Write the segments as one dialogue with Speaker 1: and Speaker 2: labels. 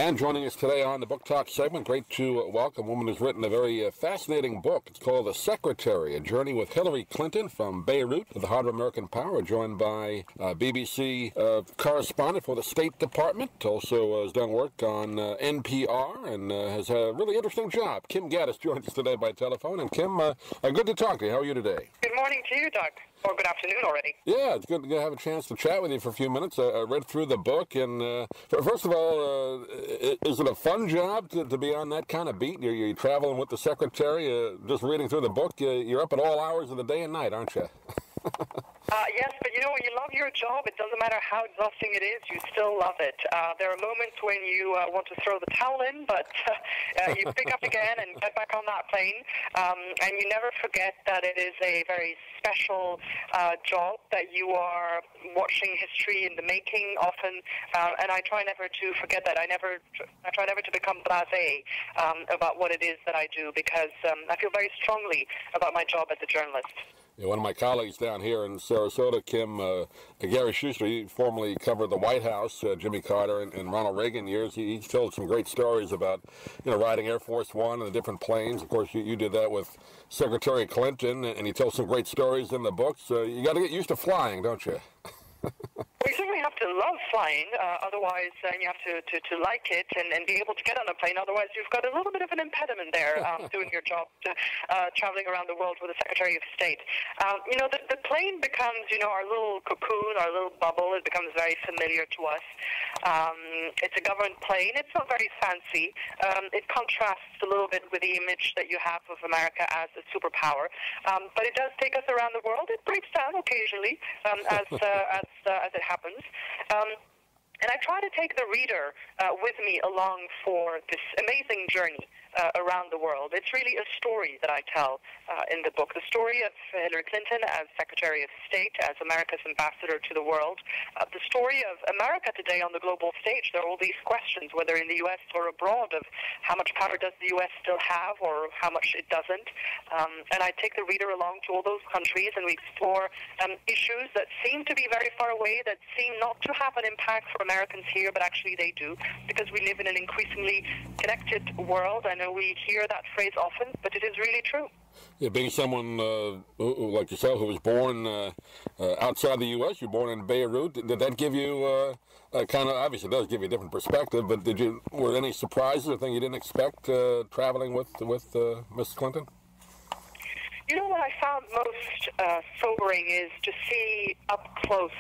Speaker 1: And joining us today on the Book Talk segment, great to welcome a woman who's written a very fascinating book. It's called The Secretary, A Journey with Hillary Clinton from Beirut to the Heart of American Power, joined by BBC correspondent for the State Department, also has done work on NPR and has a really interesting job. Kim Ghattas joins us today by telephone. And Kim, good to talk to you. How are you today?
Speaker 2: Good morning to you, Doug. Or good afternoon already.
Speaker 1: Yeah, it's good to have a chance to chat with you for a few minutes. I read through the book, and first of all, is it a fun job to be on that kind of beat? You're traveling with the secretary, just reading through the book. You're up at all hours of the day and night, aren't you?
Speaker 2: Yes, but you know, when you love your job, it doesn't matter how exhausting it is, you still love it. There are moments when you want to throw the towel in, but you pick up again and get back on that plane, and you never forget that it is a very special job, that you are watching history in the making often, and I try never to forget that. I try never to become blasé about what it is that I do, because I feel very strongly about my job as a journalist.
Speaker 1: Yeah, one of my colleagues down here in Sarasota, Kim, Gary Schuster, he formerly covered the White House, Jimmy Carter and Ronald Reagan years. He's told some great stories about, riding Air Force One and the different planes. Of course, you did that with Secretary Clinton, and he tells some great stories in the book. So you got to get used to flying, don't you?
Speaker 2: We certainly have to love flying, otherwise you have to like it and be able to get on a plane. Otherwise, you've got a little bit of an impediment there doing your job, traveling around the world with the Secretary of State. The plane becomes, our little cocoon, our little bubble. It becomes very familiar to us. It's a government plane. It's not very fancy. It contrasts a little bit with the image that you have of America as a superpower. But it does take us around the world. It breaks down occasionally, as it happens. And I try to take the reader with me along for this amazing journey around the world. It's really a story that I tell in the book. The story of Hillary Clinton as Secretary of State, as America's ambassador to the world. The story of America today on the global stage. There are all these questions, whether in the U.S. or abroad, of how much power does the U.S. still have or how much it doesn't. And I take the reader along to all those countries, and we explore issues that seem to be very far away, that seem not to have an impact for Americans here, but actually they do, because we live in an increasingly connected world. I know we hear that phrase often, but it is really true.
Speaker 1: Yeah, being someone like yourself who was born outside the U.S., you're born in Beirut, did that give you kind of, obviously it does give you a different perspective, but were there any surprises or things you didn't expect traveling with Ms. Clinton?
Speaker 2: You know, what I found most sobering is to see up close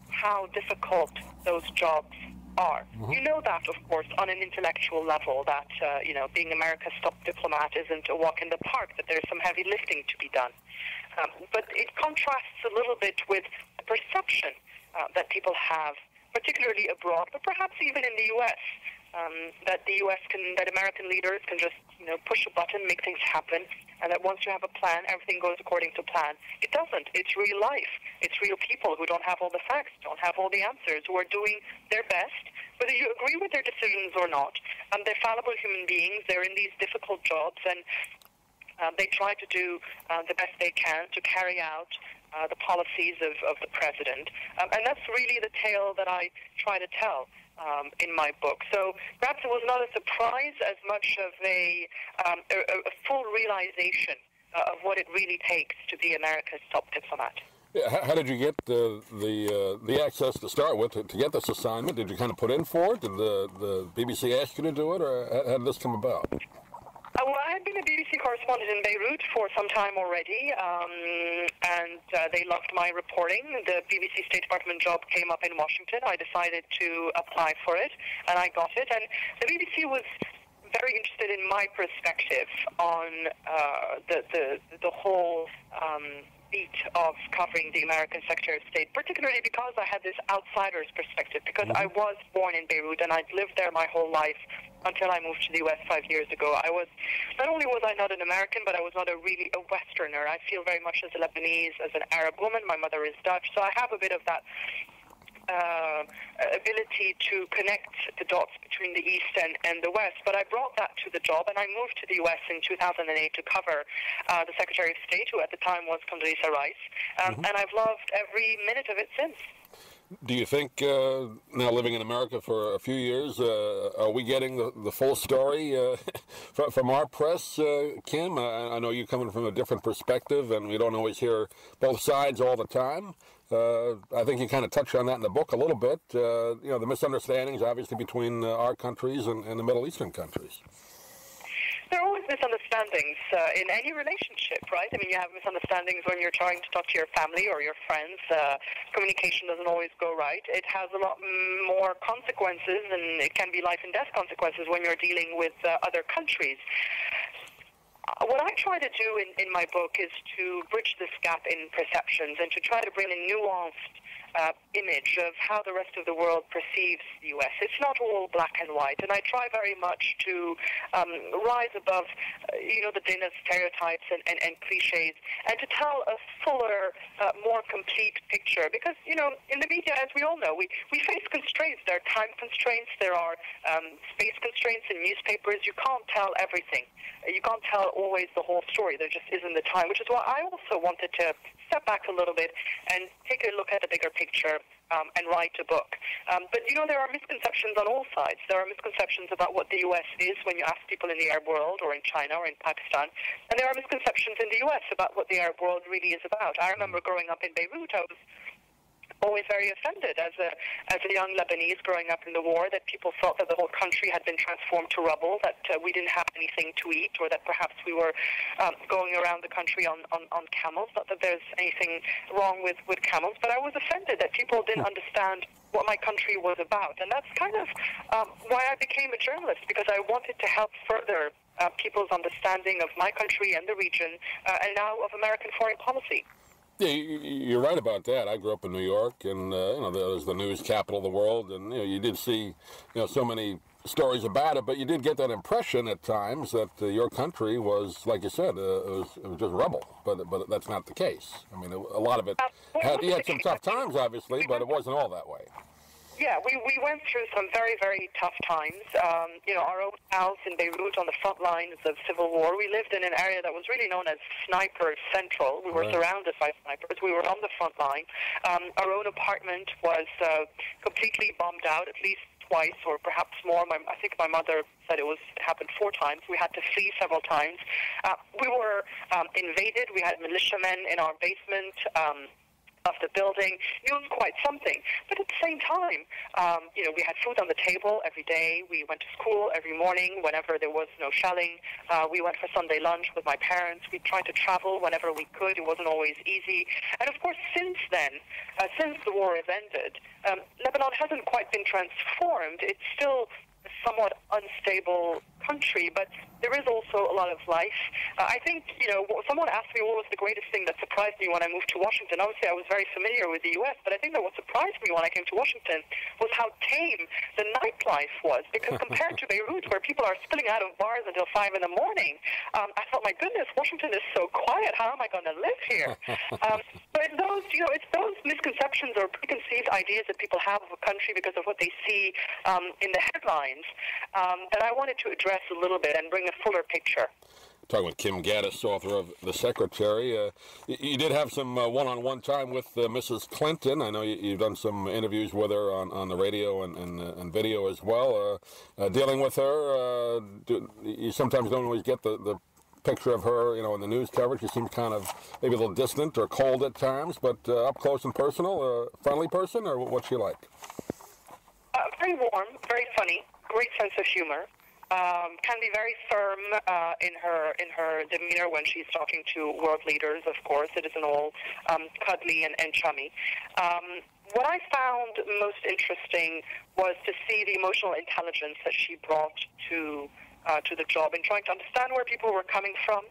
Speaker 2: how difficult those jobs are. Mm-hmm. You know that, of course, on an intellectual level, that, being America's top diplomat isn't a walk in the park, that there's some heavy lifting to be done. But it contrasts a little bit with the perception that people have, particularly abroad, but perhaps even in the U.S., that American leaders can just, push a button, make things happen, and that once you have a plan, everything goes according to plan. It doesn't. It's real life. It's real people who don't have all the facts, don't have all the answers, who are doing their best, whether you agree with their decisions or not. They're fallible human beings. They're in these difficult jobs, and they try to do the best they can to carry out the policies of the president. And that's really the tale that I try to tell in my book. So perhaps it was not a surprise as much of a full realization of what it really takes to be America's top diplomat.
Speaker 1: Yeah, how did you get the access to start with to get this assignment? Did you kind of put in for it? Did the BBC ask you to do it, or how did this come about?
Speaker 2: Well, I had been a BBC correspondent in Beirut for some time already, and they loved my reporting. The BBC State Department job came up in Washington. I decided to apply for it, and I got it. And the BBC was very interested in my perspective on the whole beat of covering the American Secretary of State, particularly because I had this outsider's perspective, because I was born in Beirut and I'd lived there my whole life until I moved to the U.S. 5 years ago. Not only was I not an American, but I was not really a Westerner. I feel very much as a Lebanese, as an Arab woman. My mother is Dutch, so I have a bit of that ability to connect the dots between the East and the West. But I brought that to the job, and I moved to the U.S. in 2008 to cover the Secretary of State, who at the time was Condoleezza Rice. And I've loved every minute of it since.
Speaker 1: Do you think, now living in America for a few years, are we getting the full story from our press, Kim? I know you're coming from a different perspective, and we don't always hear both sides all the time. I think you kind of touched on that in the book a little bit. The misunderstandings, obviously, between our countries and the Middle Eastern countries.
Speaker 2: There are always misunderstandings in any relationship, right? I mean, you have misunderstandings when you're trying to talk to your family or your friends. Communication doesn't always go right. It has a lot more consequences, and it can be life and death consequences when you're dealing with other countries. What I try to do in my book is to bridge this gap in perceptions and to try to bring a nuanced image of how the rest of the world perceives the U.S. It's not all black and white, and I try very much to rise above, the din of stereotypes and cliches, and to tell a fuller, more complete picture. Because, in the media, as we all know, we face constraints. There are time constraints, there are space constraints in newspapers. You can't tell everything. You can't tell always the whole story. There just isn't the time, which is why I also wanted to step back a little bit and take a look at the bigger picture and write a book. But, there are misconceptions on all sides. There are misconceptions about what the U.S. is when you ask people in the Arab world or in China or in Pakistan. And there are misconceptions in the U.S. about what the Arab world really is about. I remember growing up in Beirut, I was always very offended as a young Lebanese growing up in the war that people thought that the whole country had been transformed to rubble, that we didn't have anything to eat, or that perhaps we were going around the country on camels. Not that there's anything wrong with camels, but I was offended that people didn't understand what my country was about. And that's kind of why I became a journalist, because I wanted to help further people's understanding of my country and the region, and now of American foreign policy.
Speaker 1: Yeah, you're right about that. I grew up in New York, and that was the news capital of the world, and you did see so many stories about it, but you did get that impression at times that your country was, like you said, it was just rubble. But that's not the case. I mean, a lot of it you had some tough times, obviously, but it wasn't all that way.
Speaker 2: Yeah, we went through some very, very tough times. Our own house in Beirut on the front lines of civil war. We lived in an area that was really known as Sniper Central. We were surrounded by snipers. We were on the front line. Our own apartment was completely bombed out, at least twice or perhaps more. I think my mother said it happened 4 times. We had to flee several times. We were invaded. We had militiamen in our basement of the building. It was quite something. But at the same time, we had food on the table every day. We went to school every morning whenever there was no shelling. We went for Sunday lunch with my parents. We tried to travel whenever we could. It wasn't always easy. And of course, since then, since the war has ended, Lebanon hasn't quite been transformed. It's still a somewhat unstable country, but there is also a lot of life. I think, someone asked me what was the greatest thing that surprised me when I moved to Washington. Obviously, I was very familiar with the U.S., but I think that what surprised me when I came to Washington was how tame the nightlife was, because compared to Beirut, where people are spilling out of bars until 5 in the morning, I thought, my goodness, Washington is so quiet. How am I going to live here? But it's those misconceptions or preconceived ideas that people have of a country because of what they see in the headlines that I wanted to address a little bit and bring a fuller picture.
Speaker 1: Talking with Kim Ghattas, author of The Secretary. You did have some one-on-one time with Mrs. Clinton. I know you've done some interviews with her on the radio and video as well. Dealing with her, you sometimes don't always get the picture of her, in the news coverage. She seems kind of maybe a little distant or cold at times, but up close and personal, friendly person, or what's she like?
Speaker 2: Very warm, very funny, great sense of humor. Can be very firm in her demeanor when she's talking to world leaders. Of course, it isn't all cuddly and chummy. What I found most interesting was to see the emotional intelligence that she brought to the job and trying to understand where people were coming from.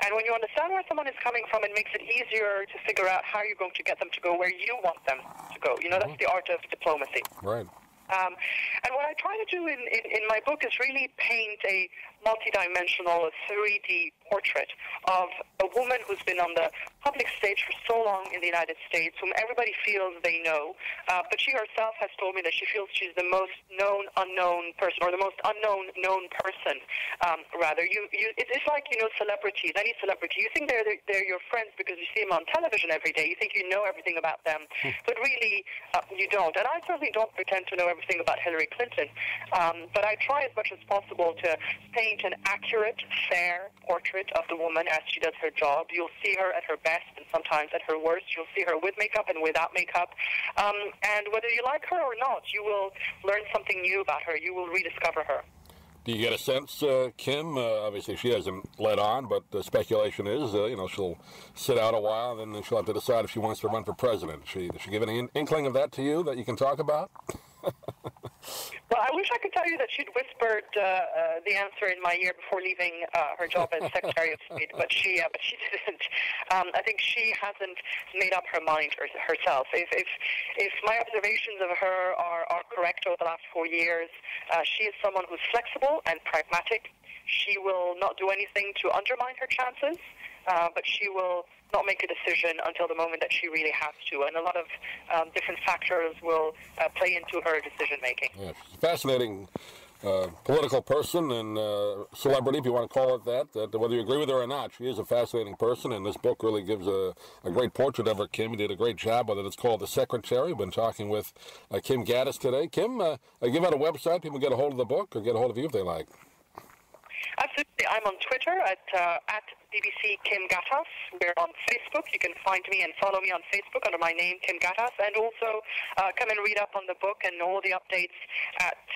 Speaker 2: And when you understand where someone is coming from, it makes it easier to figure out how you're going to get them to go where you want them to go. That's the art of diplomacy.
Speaker 1: Right.
Speaker 2: And what I try to do in my book is really paint a multidimensional 3D portrait of a woman who's been on the public stage for so long in the United States, whom everybody feels they know, but she herself has told me that she feels she's the most known unknown person, or the most unknown known person, rather. It's like, celebrities, any celebrity. You think they're your friends because you see them on television every day. You think you know everything about them, but really you don't. And I certainly don't pretend to know everything about Hillary Clinton, but I try as much as possible to paint an accurate, fair portrait of the woman as she does her job. You'll see her at her best and sometimes at her worst. You'll see her with makeup and without makeup. And whether you like her or not, you will learn something new about her. You will rediscover her.
Speaker 1: Do you get a sense, Kim, obviously she hasn't led on, but the speculation is, she'll sit out a while and then she'll have to decide if she wants to run for president. Does she give any inkling of that to you that you can talk about?
Speaker 2: Well, I wish I could tell you that she'd whispered the answer in my ear before leaving her job as Secretary of State, but she didn't. I think she hasn't made up her mind herself. If my observations of her are correct over the last 4 years, she is someone who's flexible and pragmatic. She will not do anything to undermine her chances, but she will not make a decision until the moment that she really has to. And a lot of different factors will play into her decision-making.
Speaker 1: Yeah, she's a fascinating political person and celebrity, if you want to call it that. Whether you agree with her or not, she is a fascinating person, and this book really gives a great portrait of her, Kim. You did a great job with it. It's called The Secretary. We've been talking with Kim Ghattas today. Kim, give out a website. People get a hold of the book or get a hold of you if they like.
Speaker 2: Absolutely. I'm on Twitter at BBC Kim Ghattas. We're on Facebook. You can find me and follow me on Facebook under my name, Kim Ghattas, and also come and read up on the book and all the updates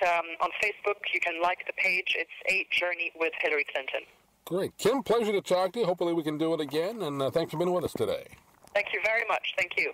Speaker 2: on Facebook. You can like the page. It's A Journey with Hillary Clinton.
Speaker 1: Great. Kim, pleasure to talk to you. Hopefully we can do it again, and thanks for being with us today.
Speaker 2: Thank you very much. Thank you.